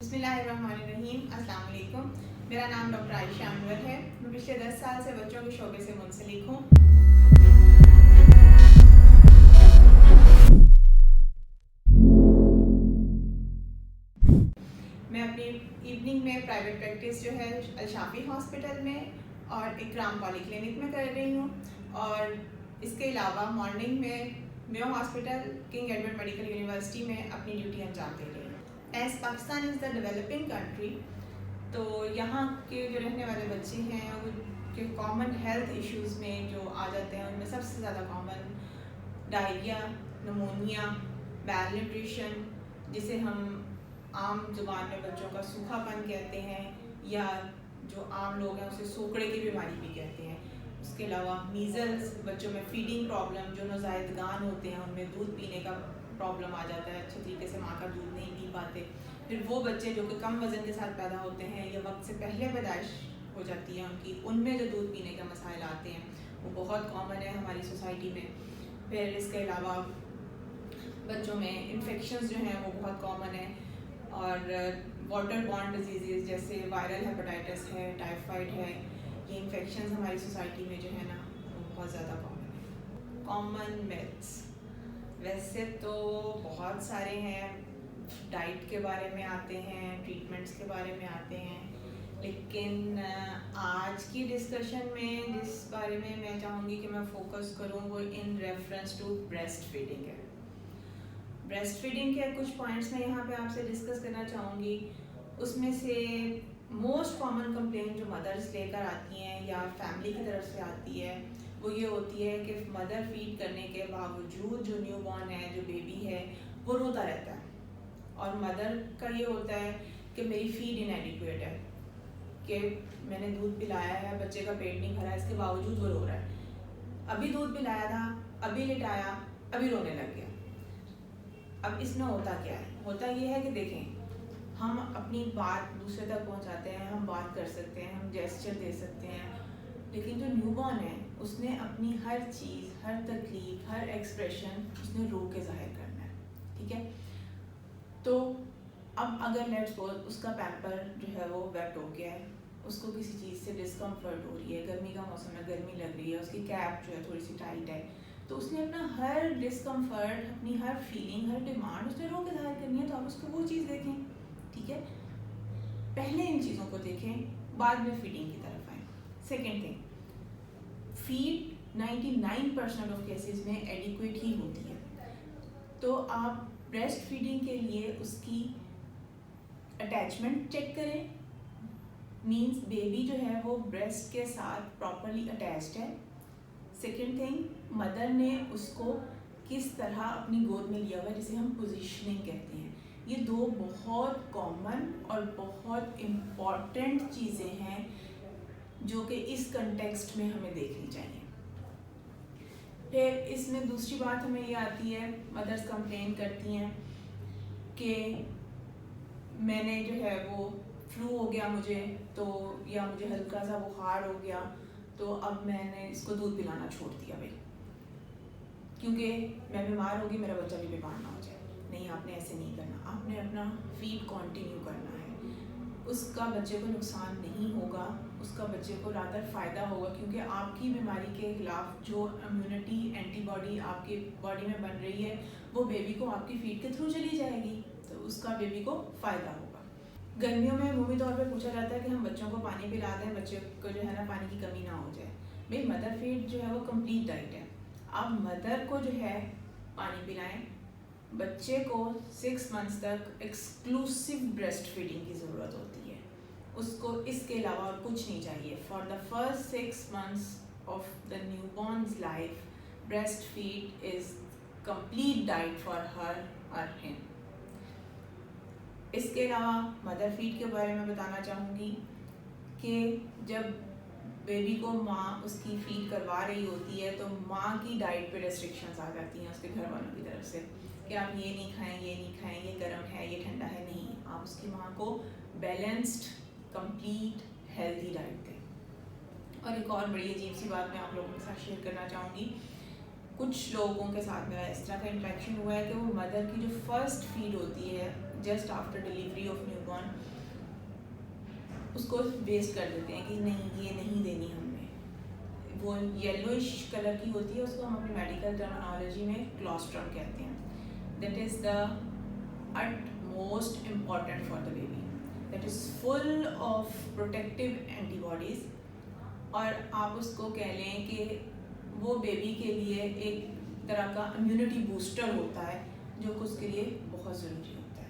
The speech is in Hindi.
बिस्मिल्लाहिर्रहमानिर्रहीम, अस्सलाम वालेकुम। मेरा नाम डॉक्टर आयशा अनवर है। मैं पिछले 10 साल से बच्चों के शोबे से मुंसलिक हूँ। मैं अपनी इवनिंग में प्राइवेट प्रैक्टिस जो है अल-शाफी हॉस्पिटल में और इकराम पॉलीक्लिनिक में कर रही हूँ, और इसके अलावा मॉर्निंग में Mayo hospital, king Edward medical university में अपनी ड्यूटी अंजाम दे रही हूँ। As Pakistan is the developing country, तो यहाँ के जो रहने वाले बच्चे हैं वो के कॉमन हेल्थ इश्यूज़ में जो आ जाते हैं, उनमें सबसे ज़्यादा common diarrhoea, pneumonia, bad nutrition, जिसे हम आम ज़ुबान में बच्चों का सूखापन कहते हैं, या जो आम लोग हैं उसे सोकड़े की बीमारी भी कहते हैं। उसके अलावा मीज़ल्स, बच्चों में फीडिंग प्रॉब्लम, जो नौज़ायदगान होते हैं उनमें दूध पीने का प्रॉब्लम आ जाता है, अच्छे तरीके से माँ का दूध नहीं पी पाते। फिर वो बच्चे जो कि कम वज़न के साथ पैदा होते हैं या वक्त से पहले पैदाइश हो जाती है उनकी, उनमें जो दूध पीने का मसाइल आते हैं वो बहुत कॉमन है हमारी सोसाइटी में। फिर इसके अलावा बच्चों में इन्फेक्शंस जो हैं वो बहुत कॉमन है, और वाटर बॉर्न डिजीज़ जैसे वायरल हेपेटाइटिस है, टाइफाइड है, ये इन्फेक्शंस हमारी सोसाइटी में जो है ना वो बहुत ज़्यादा कॉमन है। कॉमन मिथ्स वैसे तो बहुत सारे हैं, डाइट के बारे में आते हैं, ट्रीटमेंट्स के बारे में आते हैं, लेकिन आज की डिस्कशन में जिस बारे में मैं चाहूँगी कि मैं फोकस करूँ वो in reference to breast feeding है। ब्रेस्ट फीडिंग के कुछ पॉइंट्स मैं यहाँ पे आपसे डिस्कस करना चाहूँगी। उसमें से मोस्ट कॉमन कंप्लेंट जो मदर्स लेकर आती हैं या फैमिली की तरफ से आती है वो ये होती है कि मदर फीड करने के बावजूद जो न्यू बॉर्न है, जो बेबी है, वो रोता रहता है, और मदर का ये होता है कि मेरी फीड इनएडिक्वेट है, कि मैंने दूध पिलाया है, बच्चे का पेट नहीं भरा, इसके बावजूद वो रो रहा है। अभी दूध पिलाया था, अभी लिटाया, अभी रोने लग गया। अब इसमें होता क्या है? होता ये है कि देखें, हम अपनी बात दूसरे तक पहुंचाते हैं, हम बात कर सकते हैं, हम जेस्चर दे सकते हैं, लेकिन जो न्यूबॉर्न है उसने अपनी हर चीज़, हर तकलीफ, हर एक्सप्रेशन उसने रो के जाहिर करना है, ठीक है? तो अब अगर लेट्स सपोज उसका पैम्पर जो है वो वेट हो गया है, उसको किसी चीज़ से डिस्कम्फर्ट हो रही है, गर्मी का मौसम है, गर्मी लग रही है, उसकी कैप जो है थोड़ी सी टाइट है, तो उसने अपना हर डिस्कम्फर्ट, अपनी हर फीलिंग, हर डिमांड उसने रो के जाहिर करनी है, तो आप उसको वो चीज़ देखें, ठीक है? पहले इन चीज़ों को देखें, बाद में फीडिंग की तरफ आएँ। Second thing, feed 99% of cases में एडिक्वेट ही होती है, तो आप ब्रेस्ट फीडिंग के लिए उसकी अटैचमेंट चेक करें, मींस बेबी जो है वो ब्रेस्ट के साथ प्रॉपरली अटैच्ड है। सेकेंड थिंग, मदर ने उसको किस तरह अपनी गोद में लिया हुआ है, जिसे हम पोजीशनिंग कहते हैं। ये दो बहुत कॉमन और बहुत इम्पॉर्टेंट चीज़ें हैं जो कि इस कंटेक्स्ट में हमें देखनी चाहिए। फिर इसमें दूसरी बात हमें ये आती है, मदर्स कंप्लेन करती हैं कि मैंने जो है वो फ्लू हो गया मुझे, तो या मुझे हल्का सा बुखार हो गया, तो अब मैंने इसको दूध पिलाना छोड़ दिया भाई, क्योंकि मैं बीमार होगी, मेरा बच्चा भी बीमार ना हो जाए। नहीं, आपने ऐसे नहीं करना, आपने अपना फीड कंटिन्यू करना है। उसका बच्चे को नुकसान नहीं होगा, उसका बच्चे को रादर फ़ायदा होगा, क्योंकि आपकी बीमारी के खिलाफ जो इम्यूनिटी एंटीबॉडी आपकी बॉडी में बन रही है वो बेबी को आपकी फीड के थ्रू चली जाएगी, तो उसका बेबी को फ़ायदा होगा। गर्मियों में अमूमी तौर पे पूछा जाता है कि हम बच्चों को पानी पिला दें, बच्चे को जो है ना पानी की कमी ना हो जाए। भाई, मदर फीड जो है वो कंप्लीट डाइट है, आप मदर को जो है पानी पिलाएं, बच्चे को 6 मंथ्स तक एक्सक्लूसिव ब्रेस्ट फीडिंग की ज़रूरत होती है, उसको इसके अलावा और कुछ नहीं चाहिए। For the first 6 months of the newborn's life, breast feed is complete diet for her और हिम। इसके अलावा मदर फीड के बारे में बताना चाहूँगी कि जब बेबी को माँ उसकी फीड करवा रही होती है तो माँ की डाइट पे रेस्ट्रिक्शंस आ जाती हैं उसके घर वालों की तरफ से, कि आप ये नहीं खाएं, ये नहीं खाएं, ये गर्म है, ये ठंडा है। नहीं, आप उसकी माँ को बैलेंस्ड, कंप्लीट, हेल्दी डाइट दें। और एक और बड़ी अजीब सी बात मैं आप लोगों के साथ शेयर करना चाहूँगी। कुछ लोगों के साथ मेरा इस तरह का इंटरेक्शन हुआ है कि वो मदर की जो फर्स्ट फीड होती है just after delivery of newborn उसको वेस्ट कर देते हैं कि नहीं ये नहीं देनी हमने। वो येलोइश कलर की होती है, उसको हम अपनी मेडिकल टर्मिनोलॉजी में क्लोस्ट्रम कहते हैं। That is the utmost important for the baby, that is full of protective antibodies। और आप उसको कह लें कि वो बेबी के लिए एक तरह का इम्यूनिटी बूस्टर होता है जो कि उसके लिए बहुत ज़रूरी होता है।